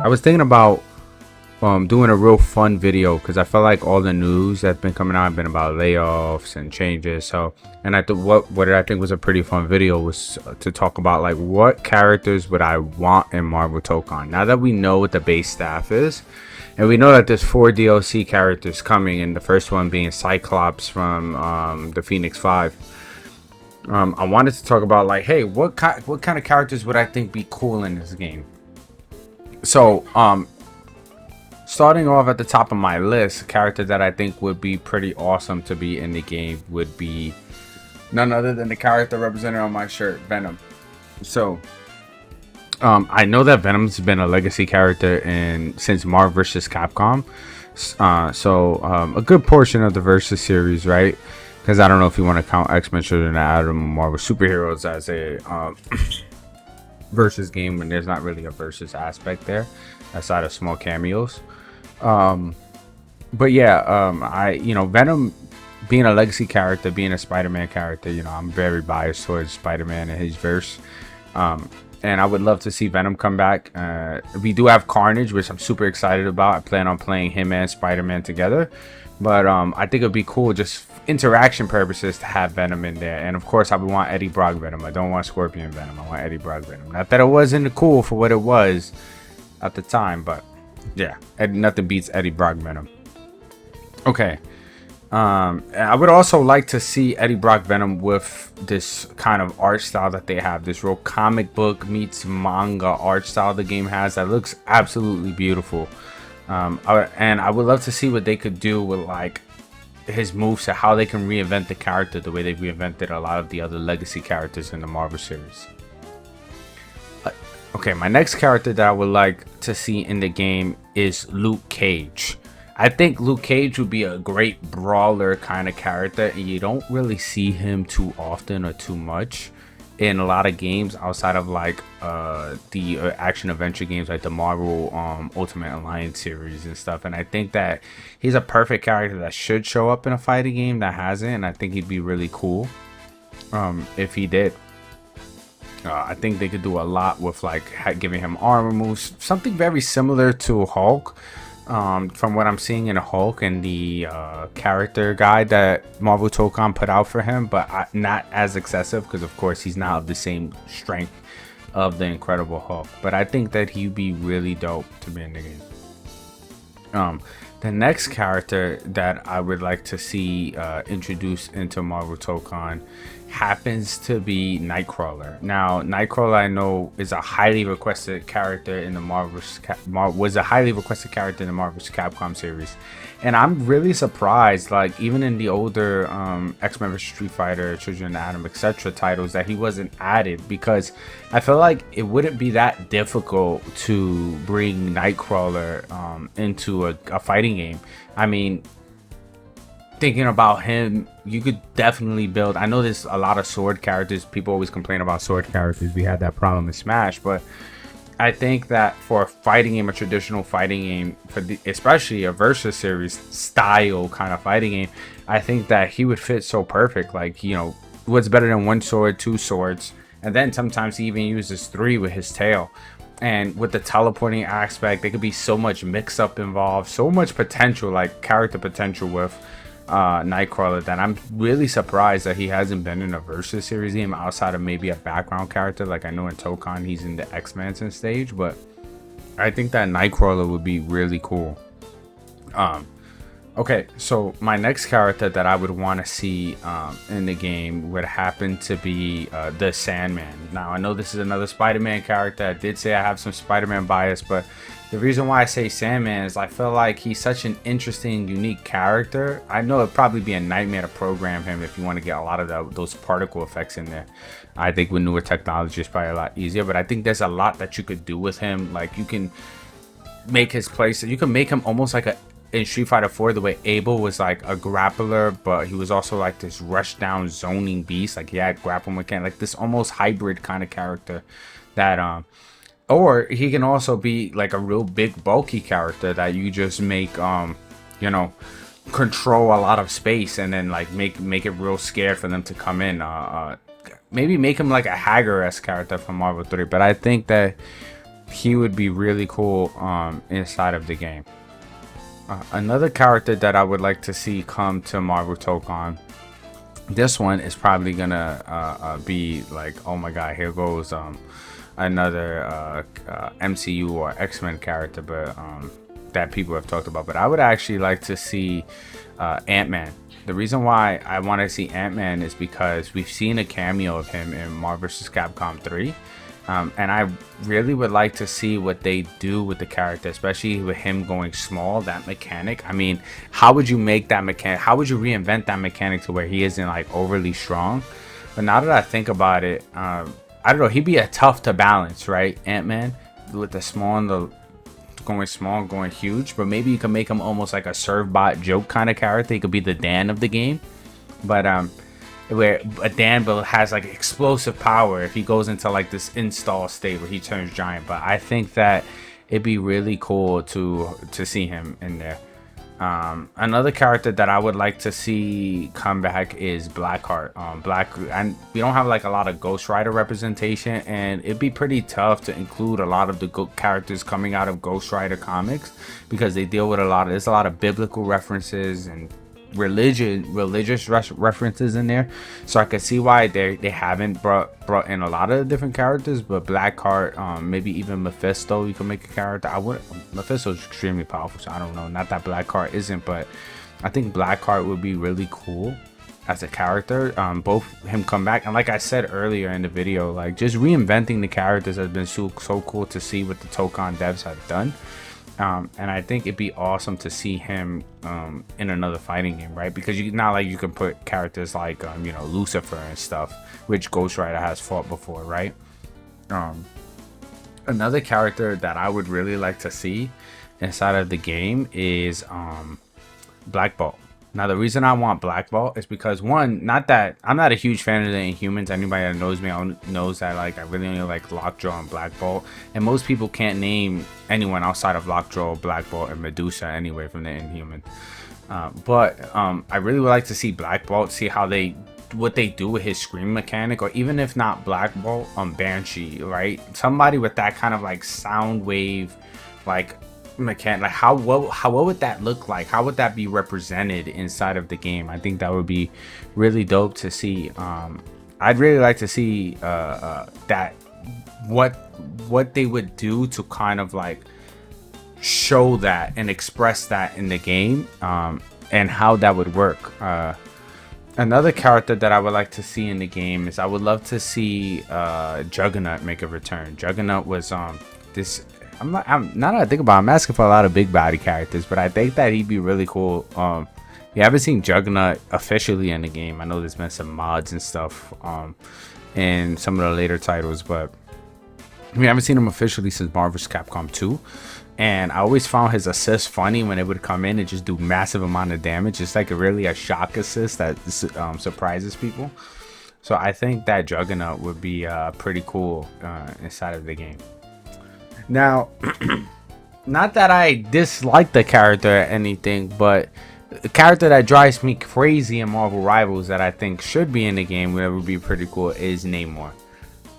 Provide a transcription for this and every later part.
I was thinking about doing a real fun video because I felt like all the news that's been coming out have been about layoffs and changes. So, and I thought what I think was a pretty fun video was to talk about like what characters would I want in Marvel Tokon. Now that we know what the base staff is, and we know that there's 4 DLC characters coming, and the first one being Cyclops from the Phoenix 5. I wanted to talk about like, hey, what kind of characters would I think be cool in this game? So, starting off at the top of my list, a character that I think would be pretty awesome to be in the game would be none other than the character represented on my shirt, Venom. So, I know that Venom's been a legacy character since Marvel vs. Capcom. A good portion of the Versus series, right? Because I don't know if you want to count X-Men Children of Atom, Marvel Superheroes as a versus game when there's not really a versus aspect there, aside of small cameos. But yeah, Venom being a legacy character, being a Spider-Man character, I'm very biased towards Spider-Man and his verse. And I would love to see Venom come back. We do have Carnage, which I'm super excited about. I plan on playing him and Spider-Man together. But I think it would be cool, just interaction purposes, to have Venom in there. And of course, I would want Eddie Brock Venom. I don't want Scorpion Venom. I want Eddie Brock Venom. Not that it wasn't cool for what it was at the time, but yeah, nothing beats Eddie Brock Venom. Okay. I would also like to see Eddie Brock Venom with this kind of art style that they have. This real comic book meets manga art style the game has that looks absolutely beautiful. And I would love to see what they could do with like his moves, to how they can reinvent the character the way they've reinvented a lot of the other legacy characters in the Marvel series. Okay, my next character that I would like to see in the game is Luke Cage. I think Luke Cage would be a great brawler kind of character, and you don't really see him too often or too much in a lot of games outside of like the action adventure games like the Marvel Ultimate Alliance series and stuff. And I think that he's a perfect character that should show up in a fighting game that hasn't, and I think he'd be really cool if he did. I think they could do a lot with like giving him armor moves, something very similar to Hulk. From what I'm seeing in Hulk and the character guide that Marvel Tokon put out for him, but not as excessive because of course he's not of the same strength of the Incredible Hulk. But I think that he'd be really dope to be in the game. The next character that I would like to see introduced into Marvel Tokon happens to be Nightcrawler. Now, Nightcrawler, I know, is a highly requested character in the Marvel's Capcom series, and I'm really surprised. Like even in the older X-Men vs. Street Fighter, Children of Atom, etc. titles, that he wasn't added, because I feel like it wouldn't be that difficult to bring Nightcrawler into a fighting game. I mean, thinking about him, you could definitely build. I know there's a lot of sword characters. People always complain about sword characters. We had that problem in Smash, but I think that for a fighting game, a traditional fighting game, especially a Versus series style kind of fighting game, I think that he would fit so perfect. Like, what's better than 1 sword, 2 swords, and then sometimes he even uses 3 with his tail. And with the teleporting aspect, there could be so much mix-up involved, so much potential, like character potential with Nightcrawler, that I'm really surprised that he hasn't been in a Versus series game outside of maybe a background character. Like I know in Tokon he's in the X-Mansion stage, but I think that Nightcrawler would be really cool. Okay, so my next character that I would want to see in the game would happen to be the Sandman. Now, I know this is another Spider-Man character. I did say I have some Spider-Man bias, but the reason why I say Sandman is I feel like he's such an interesting, unique character. I know it'd probably be a nightmare to program him if you want to get a lot of those particle effects in there. I think with newer technology, it's probably a lot easier, but I think there's a lot that you could do with him. Like you can make his place, you can make him almost like in Street Fighter 4, the way Abel was like a grappler, but he was also like this rush down zoning beast. Like he had grapple mechanic, like this almost hybrid kind of character that or he can also be like a real big bulky character that you just make control a lot of space, and then like make it real scared for them to come in. Maybe make him like a Hager-esque character from Marvel 3, but I think that he would be really cool inside of the game. Another character that I would like to see come to Marvel Tokon. This one is probably gonna be like, oh my god, here goes another MCU or X-Men character, but that people have talked about. But I would actually like to see Ant-Man. The reason why I want to see Ant-Man is because we've seen a cameo of him in Marvel vs. Capcom 3. And I really would like to see what they do with the character, especially with him going small, that mechanic. I mean, how would you make that mechanic? How would you reinvent that mechanic to where he isn't like overly strong? But now that I think about it, I don't know, he'd be a tough to balance, right? Ant-Man with the small and the going small, going huge. But maybe you can make him almost like a serve-bot joke kind of character. He could be the Dan of the game. But where a Dan Bill has like explosive power if he goes into like this install state where he turns giant. But I think that it'd be really cool to see him in there. Another character that I would like to see come back is Blackheart. And we don't have like a lot of Ghost Rider representation, and it'd be pretty tough to include a lot of the characters coming out of Ghost Rider comics because they deal with there's a lot of biblical references and religious references in there, so I could see why they haven't brought in a lot of the different characters. But Blackheart, maybe even Mephisto, you can make a character. Mephisto's extremely powerful, so I don't know, not that Blackheart isn't, but I think Blackheart would be really cool as a character. Both him come back, and like I said earlier in the video, like just reinventing the characters has been so cool to see what the Tokon devs have done. And I think it'd be awesome to see him in another fighting game, right? Because not like you can put characters like Lucifer and stuff, which Ghost Rider has fought before, right? Another character that I would really like to see inside of the game is Black Bolt. Now, the reason I want Black Bolt is because, one, not that I'm not a huge fan of the Inhumans. Anybody that knows me knows that like I really only like Lockjaw and Black Bolt, and most people can't name anyone outside of Lockjaw, Black Bolt, and Medusa anyway from the Inhumans. But I really would like to see Black Bolt, see what they do with his scream mechanic, or even if not Black Bolt, Banshee, right? Somebody with that kind of like sound wave, like mechanic, like what would that look like? How would that be represented inside of the game? I think that would be really dope to see. I'd really like to see that what they would do to kind of like show that and express that in the game, and how that would work. Another character that I would like to see in the game is I would love to see Juggernaut make a return. Juggernaut was this. Now that I think about it, I'm asking for a lot of big body characters, but I think that he'd be really cool. You haven't seen Juggernaut officially in the game. I know there's been some mods and stuff in some of the later titles, but we haven't seen him officially since Marvel vs. Capcom 2. And I always found his assist funny when it would come in and just do massive amount of damage. It's like a shock assist that surprises people. So I think that Juggernaut would be pretty cool inside of the game. Now, not that I dislike the character or anything, but the character that drives me crazy in Marvel Rivals that I think should be in the game, that would be pretty cool, is Namor.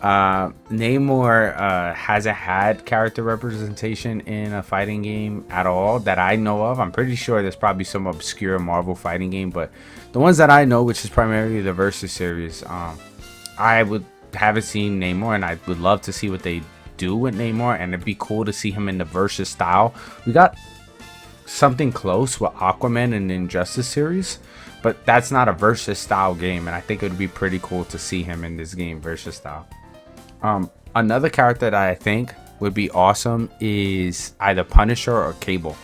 Namor hasn't had character representation in a fighting game at all that I know of. I'm pretty sure there's probably some obscure Marvel fighting game, but the ones that I know, which is primarily the Versus series, I haven't seen Namor, and I would love to see what they do with Namor, and it'd be cool to see him in the Versus style. We got something close with Aquaman in the Injustice series, but that's not a Versus style game, and I think it would be pretty cool to see him in this game Versus style. Another character that I think would be awesome is either Punisher or Cable.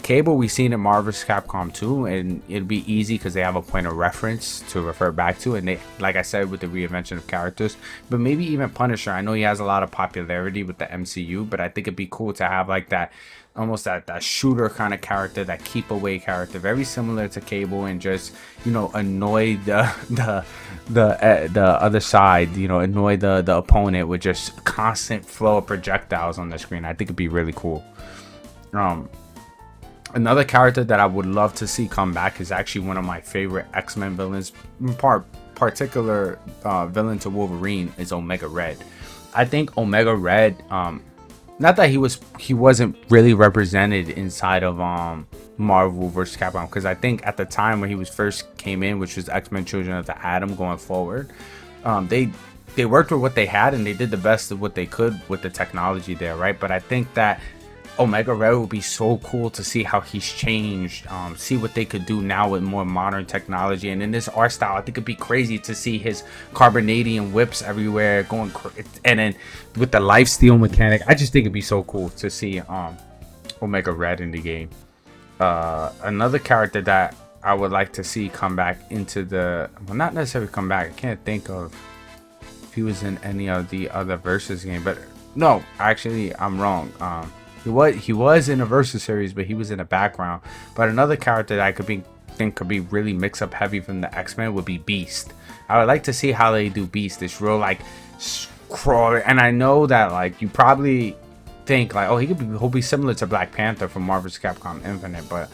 Cable we've seen in Marvel vs. Capcom 2, and it'd be easy because they have a point of reference to refer back to, and they, like I said, with the reinvention of characters. But maybe even Punisher, I know he has a lot of popularity with the MCU, but I think it'd be cool to have like that, almost that shooter kind of character, that keep away character, very similar to Cable, and just annoy the other side, annoy the opponent with just constant flow of projectiles on the screen. I think it'd be really cool. Another character that I would love to see come back is actually one of my favorite X-Men villains. Particular villain to Wolverine is Omega Red. I think Omega Red not that he wasn't really represented inside of Marvel vs. Capcom, because I think at the time when he was first came in, which was X-Men Children of the Atom going forward, they worked with what they had and they did the best of what they could with the technology there, right? But I think that Omega Red would be so cool to see how he's changed, see what they could do now with more modern technology. And in this art style, I think it'd be crazy to see his carbonadium whips everywhere going, and then with the lifesteal mechanic, I just think it'd be so cool to see Omega Red in the game. Another character that I would like to see come back into the, well, not necessarily come back, I can't think of if he was in any of the other Versus game, but no, actually I'm wrong. He was in a Versus series, but he was in the background. But another character that I think could be really mix up heavy from the X-Men would be Beast. I would like to see how they do Beast. This real like crawler, and I know that like you probably think like, oh, he'll be similar to Black Panther from Marvel's Capcom Infinite, but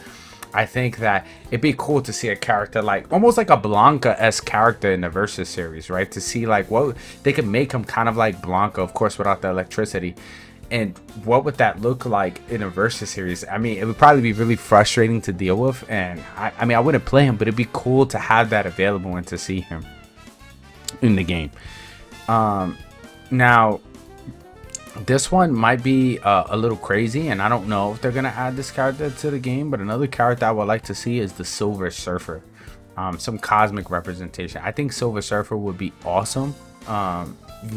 I think that it'd be cool to see a character like almost like a Blanca-esque character in the Versus series, right? To see like what they could make him kind of like Blanca, of course, without the electricity. And what would that look like in a Versus series? I mean, it would probably be really frustrating to deal with. And I mean, I wouldn't play him, but it'd be cool to have that available and to see him in the game. Now, this one might be a little crazy, and I don't know if they're going to add this character to the game. But another character I would like to see is the Silver Surfer. Some cosmic representation. I think Silver Surfer would be awesome.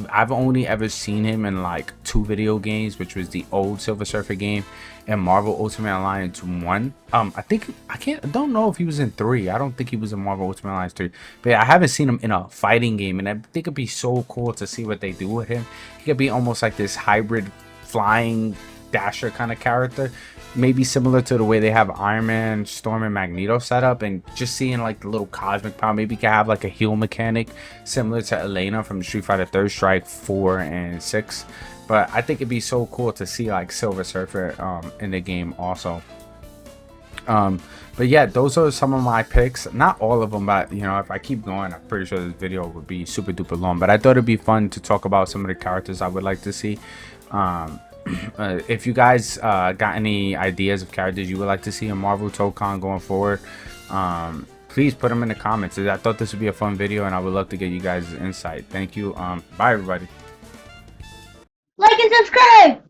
I've only ever seen him in like 2 video games, which was the old Silver Surfer game and Marvel Ultimate Alliance 1. I don't know if he was in 3. I don't think he was in Marvel Ultimate Alliance 3, but yeah, I haven't seen him in a fighting game, and I think it'd be so cool to see what they do with him. He could be almost like this hybrid flying dasher kind of character, maybe similar to the way they have Iron Man, Storm, and Magneto set up, and just seeing like the little cosmic power. Maybe you can have like a heal mechanic similar to Elena from Street Fighter Third Strike 4 and 6. But I think it'd be so cool to see like Silver Surfer in the game also. But yeah, those are some of my picks. Not all of them, but you know, if I keep going, I'm pretty sure this video would be super duper long. But I thought it'd be fun to talk about some of the characters I would like to see. If you guys got any ideas of characters you would like to see in Marvel Tokon going forward, please put them in the comments. I thought this would be a fun video, and I would love to get you guys insight. Thank you. Bye everybody. Like and subscribe.